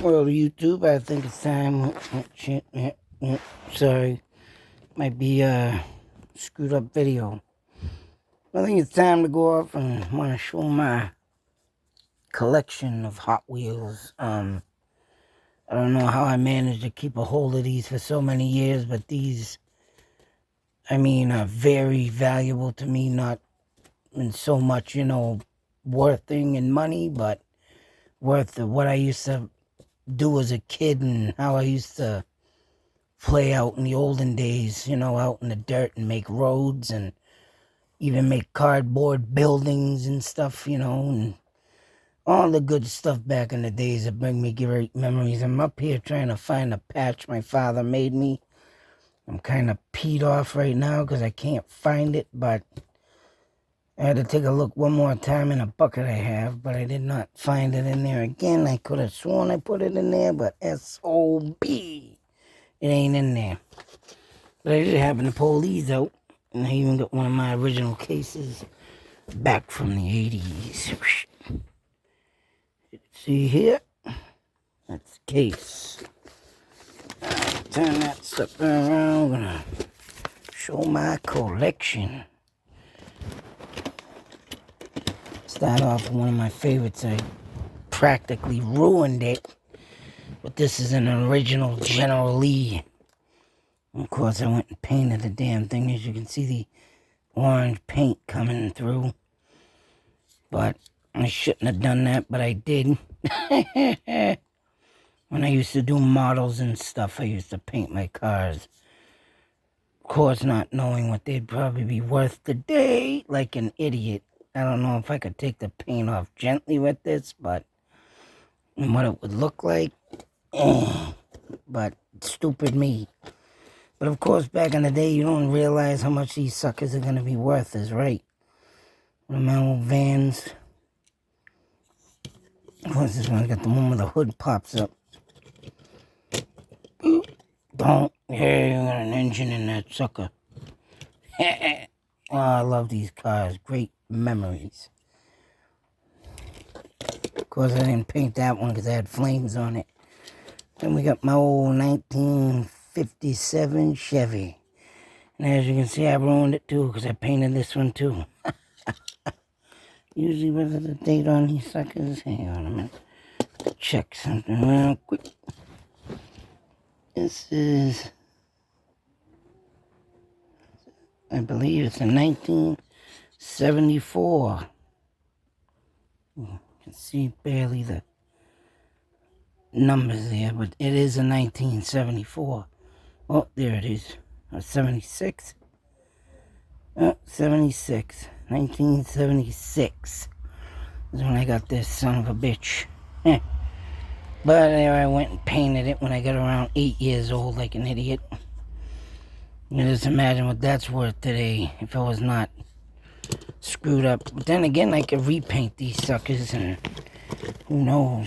Well, YouTube, I think it's time. Sorry, might be a screwed up video. I think it's time to go off and want to show my collection of Hot Wheels. I don't know how I managed to keep a hold of these for so many years, but these, are very valuable to me. Not in so much, worthing in money, but worth of what I used to do as a kid and how I used to play out in the olden days, out in the dirt and make roads and even make cardboard buildings and stuff, and all the good stuff back in the days that bring me great memories. I'm up here trying to find a patch my father made me. I'm kind of peed off right now because I can't find it, but I had to take a look one more time in a bucket I have, but I did not find it in there again. I could have sworn I put it in there, but S-O-B. It ain't in there. But I just happened to pull these out. And I even got one of my original cases back from the 80s. See here? That's the case. Turn that sucker around. I'm gonna show my collection. Start off with one of my favorites. I practically ruined it. But this is an original General Lee. Of course, I went and painted the damn thing. As you can see, the orange paint coming through. But I shouldn't have done that, but I did. When I used to do models and stuff, I used to paint my cars. Of course, not knowing what they'd probably be worth today, like an idiot. I don't know if I could take the paint off gently with this, but and what it would look like. But stupid me. But of course, back in the day, you don't realize how much these suckers are going to be worth, is right. One of my old vans. Of course, this one's got the one where the hood pops up. Don't. Yeah, you got an engine in that sucker. Oh, I love these cars. Great memories. Of course, I didn't paint that one because I had flames on it. Then we got my old 1957 Chevy. And as you can see, I ruined it too because I painted this one too. Usually, what's the date on these suckers? Hang on a minute. Check something real quick. This is, I believe it's a 1974. You can see barely the numbers there, but it is a 1974. Oh, there it is. 76. 76. 1976 is when I got this son of a bitch. But there I went and painted it when I got around 8 years old like an idiot. You just imagine what that's worth today if it was not screwed up. But then again, I could repaint these suckers and who knows.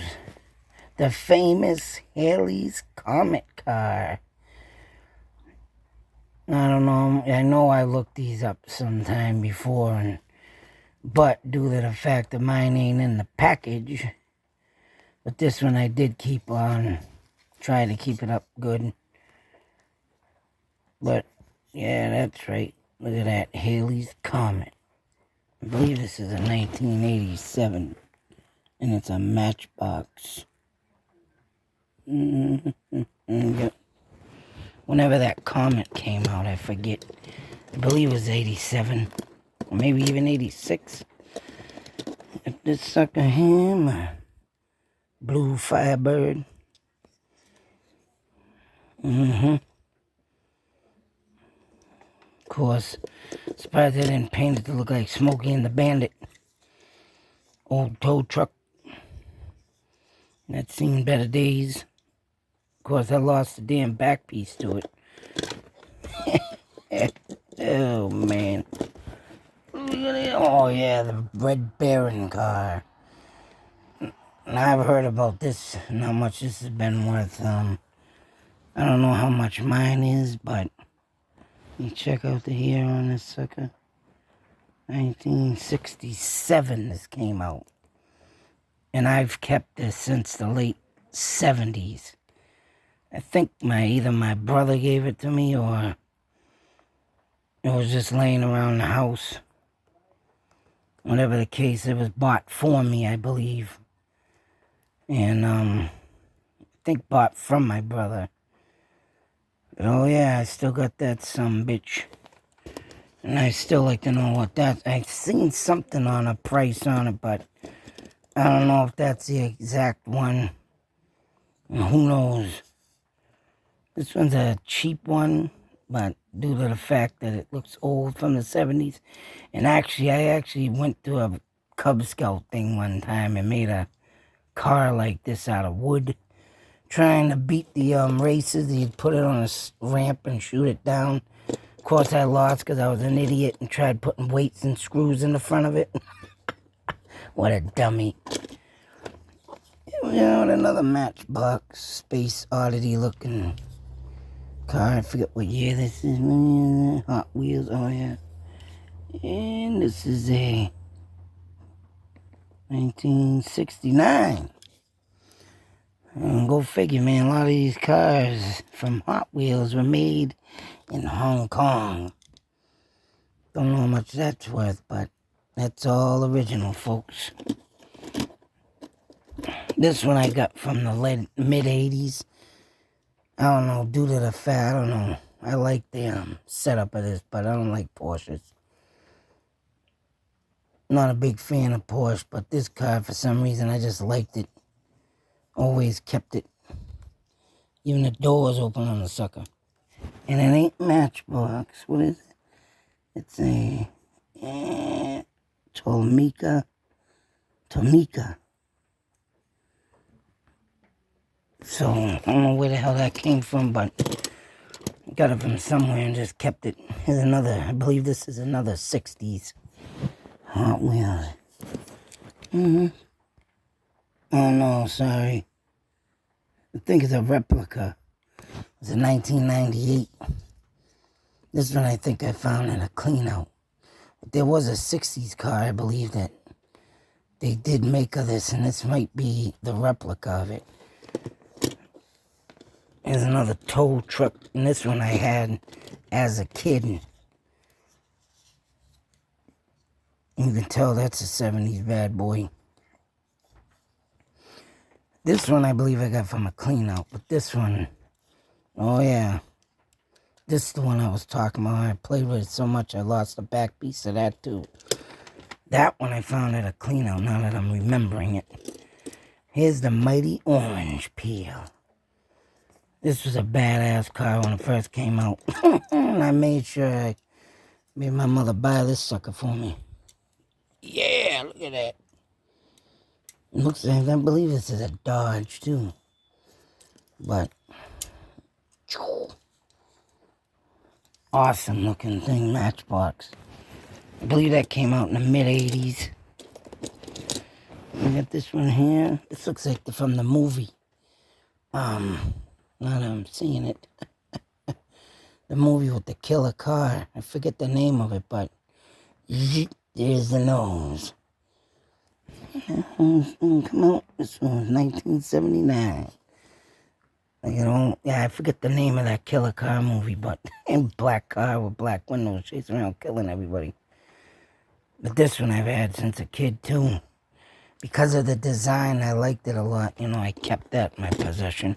The famous Halley's Comet car. I don't know. I know I looked these up sometime before, but due to the fact that mine ain't in the package, but this one I did keep on, try to keep it up good. But yeah, that's right. Look at that Halley's Comet. I believe this is a 1987, and it's a Matchbóx. Yep. Whenever that Comet came out, I forget. I believe it was 87. Or maybe even 86. If this sucker here, blue Firebird. Of course, surprised I didn't paint it to look like Smokey and the Bandit. Old tow truck. That's seen better days. Of course, I lost the damn back piece to it. Oh, man. Look at it. Oh, yeah, the Red Baron car. And I've heard about this and how much this has been worth. I don't know how much mine is, but you check out the year on this sucker. 1967 this came out. And I've kept this since the late 70s. I think either my brother gave it to me or it was just laying around the house. Whatever the case, it was bought for me, I believe. And I think bought from my brother. Oh yeah, I still got that bitch. And I still like to know what that... I've seen something on a price on it, but I don't know if that's the exact one. And who knows? This one's a cheap one, but due to the fact that it looks old from the 70s. And actually, I went to a Cub Scout thing one time and made a car like this out of wood. Trying to beat the races. You'd put it on a ramp and shoot it down. Of course, I lost because I was an idiot and tried putting weights and screws in the front of it. What a dummy. Yeah, with another Matchbóx Space Oddity looking car. I forget what year this is. Hot Wheels, oh yeah. And this is a 1969. And go figure, man, a lot of these cars from Hot Wheels were made in Hong Kong. Don't know how much that's worth, but that's all original, folks. This one I got from the mid-80s. I don't know, due to the fact, I don't know. I like the setup of this, but I don't like Porsches. Not a big fan of Porsche, but this car, for some reason, I just liked it. Always kept it. Even the doors open on the sucker. And it ain't Matchbóx. What is it? It's a Tomica. So, I don't know where the hell that came from, but I got it from somewhere and just kept it. Here's another, I believe this is another 60s Hot Wheels. Oh no, sorry. I think it's a replica. It's a 1998. This one I think I found in a clean out. But there was a 60s car, I believe, that they did make of this, and this might be the replica of it. There's another tow truck, and this one I had as a kid. And you can tell that's a 70s bad boy. This one I believe I got from a clean out, but this one, oh yeah. This is the one I was talking about. I played with it so much I lost the back piece of that too. That one I found at a clean out now that I'm remembering it. Here's the Mighty Orange Peel. This was a badass car when it first came out. And I made sure I made my mother buy this sucker for me. Yeah, look at that. It looks like, I believe this is a Dodge too. But awesome looking thing, Matchbóx. I believe that came out in the mid-80s. We got this one here. This looks like from the movie. Now that I'm seeing it. The movie with the killer car. I forget the name of it, but there's the nose. Come out. This one was 1979. Yeah, I forget the name of that killer car movie, but in black car with black windows, chasing around killing everybody. But this one I've had since a kid too. Because of the design, I liked it a lot. You know, I kept that in my possession.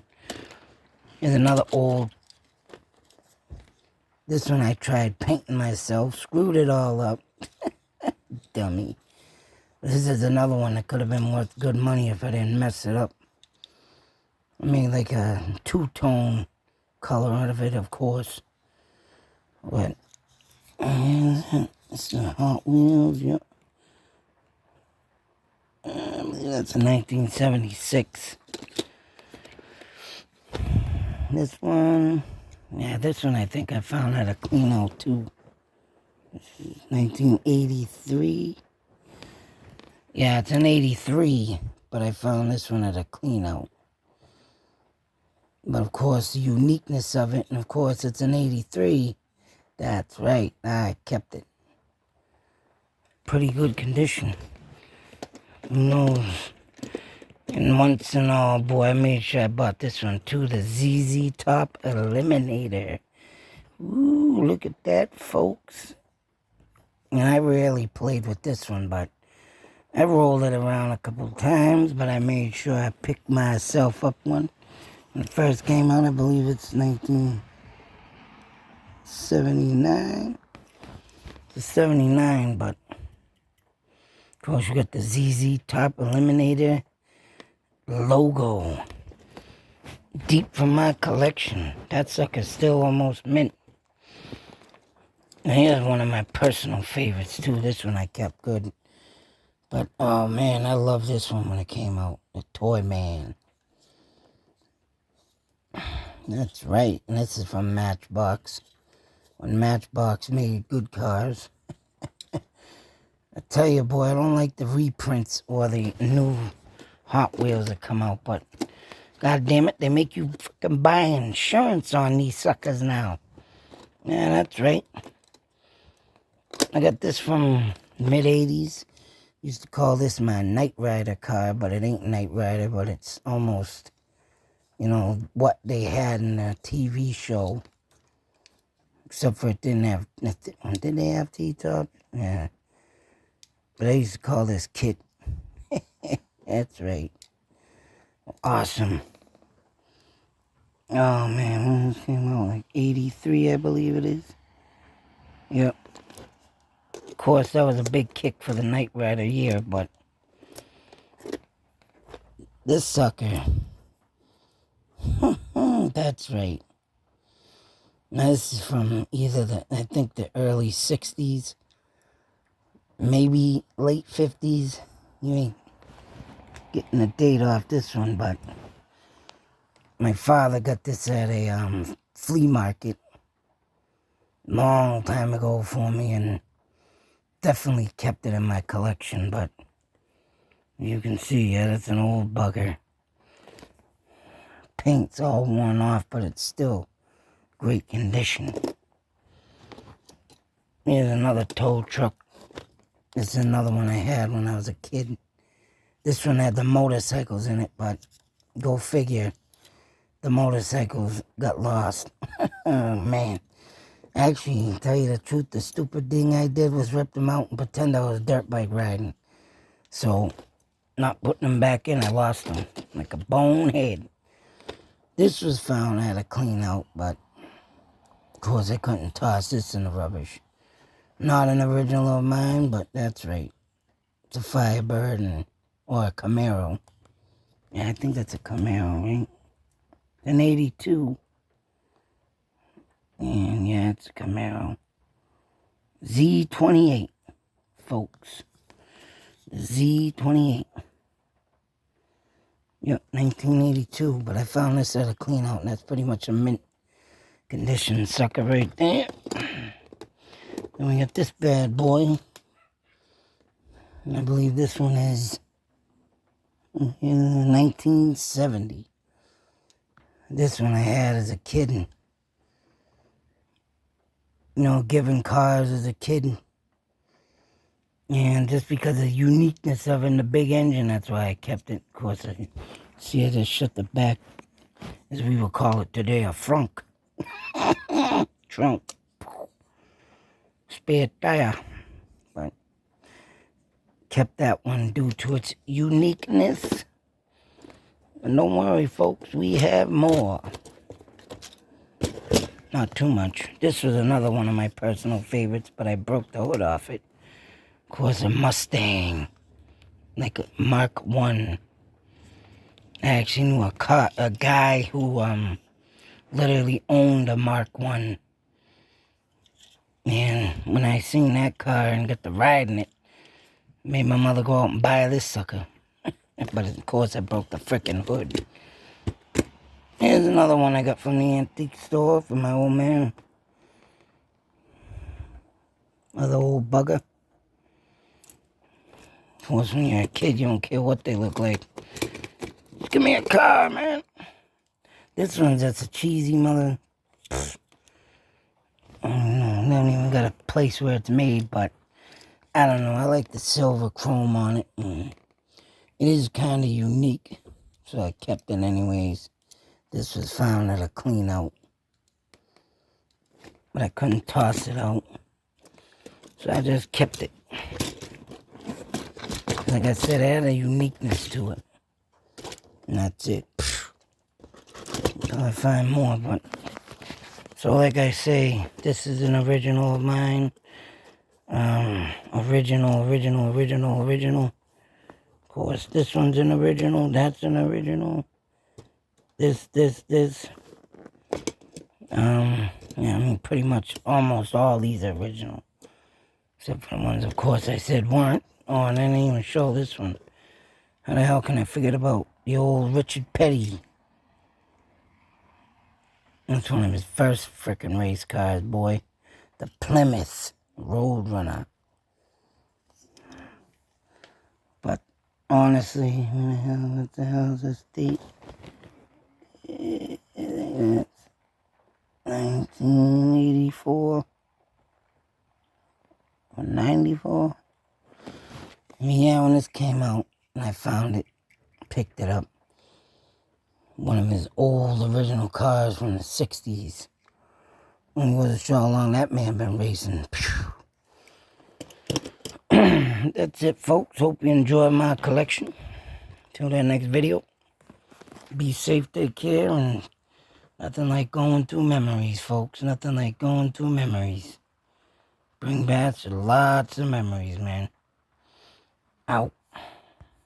Here's another old. This one I tried painting myself, screwed it all up. Dummy. This is another one that could have been worth good money if I didn't mess it up. I mean, like a two-tone color out of it, of course. But, it's the Hot Wheels, yep. I believe that's a 1976. This one, yeah, this one I think I found at a clean out too. This is 1983. Yeah, it's an 83, but I found this one at a clean out. But of course, the uniqueness of it, and of course, it's an 83. That's right, I kept it. Pretty good condition. Who knows? And once and all, boy, I made sure I bought this one too, the ZZ Top Eliminator. Ooh, look at that, folks. And I rarely played with this one, but I rolled it around a couple times, but I made sure I picked myself up one. When it first came out, I believe it's 1979. It's 79, but of course you got the ZZ Top Eliminator logo. Deep from my collection. That sucker's still almost mint. And here's one of my personal favorites too. This one I kept good. But oh man, I love this one when it came out. The Toy Man. That's right. And this is from Matchbóx. When Matchbóx made good cars. I tell you, boy, I don't like the reprints or the new Hot Wheels that come out, but God damn it, they make you fucking buy insurance on these suckers now. Yeah, that's right. I got this from mid-80s. Used to call this my Knight Rider car, but it ain't Knight Rider, but it's almost, you know, what they had in the TV show. Except for it didn't have, did they have T-top? Yeah. But I used to call this Kit. That's right. Awesome. Oh man, when this came out, like 83, I believe it is. Yep. Of course, that was a big kick for the Knight Rider year, but this sucker. That's right. Now, this is from either I think the early 60s, maybe late 50s. You ain't getting a date off this one, but my father got this at a flea market long time ago for me, and definitely kept it in my collection. But you can see, yeah, that's an old bugger. Paint's all worn off, but it's still great condition. Here's another tow truck. This is another one I had when I was a kid. This one had the motorcycles in it, but go figure, the motorcycles got lost. Oh, man. Actually, to tell you the truth, the stupid thing I did was rip them out and pretend I was dirt bike riding. So, not putting them back in, I lost them. Like a bonehead. This was found, I had to clean out, but of course I couldn't toss this in the rubbish. Not an original of mine, but that's right. It's a Firebird or a Camaro. Yeah, I think that's a Camaro, right? An 82. And yeah, it's a Camaro. Z28, folks. Z28. Yep, 1982, but I found this at a clean out, and that's pretty much a mint condition sucker right there. Then we got this bad boy. And I believe this one is in 1970. This one I had as a kid. And, you know, given cars as a kid. And just because of the uniqueness of it and the big engine, that's why I kept it. Of course, I see I just shut the back, as we would call it today, a frunk. Trunk. Spare tire. But kept that one due to its uniqueness. And don't worry, folks, we have more. Not too much. This was another one of my personal favorites, but I broke the hood off it. Of course, a Mustang. Like a Mark 1. I actually knew a guy who literally owned a Mark 1. And when I seen that car and got to ride in it, made my mother go out and buy this sucker. But of course, I broke the frickin' hood. Here's another one I got from the antique store from my old man. Another old bugger. Of course, when you're a kid, you don't care what they look like. Just give me a car, man. This one's just a cheesy mother. I don't even got a place where it's made, but I don't know. I like the silver chrome on it. It is kind of unique, so I kept it anyways. This was found at a clean out, but I couldn't toss it out, so I just kept it. Like I said, it had a uniqueness to it, and that's it. Until I find more, but so like I say, this is an original of mine. Original. Of course, this one's an original. That's an original. This. Yeah, I mean, pretty much almost all these are original. Except for the ones, of course, I said weren't. Oh, and I didn't even show this one. How the hell can I forget about the old Richard Petty? That's one of his first frickin' race cars, boy. The Plymouth Roadrunner. But honestly, what the hell is this date? It's 1984 or 94. Yeah, when this came out, and I found it, picked it up. One of his old original cars from the 60s. When he wasn't sure how long that man been racing. That's it, folks. Hope you enjoyed my collection. Till that next video. Be safe, take care, and nothing like going through memories, folks. Nothing like going through memories. Bring back lots of memories, man. Out.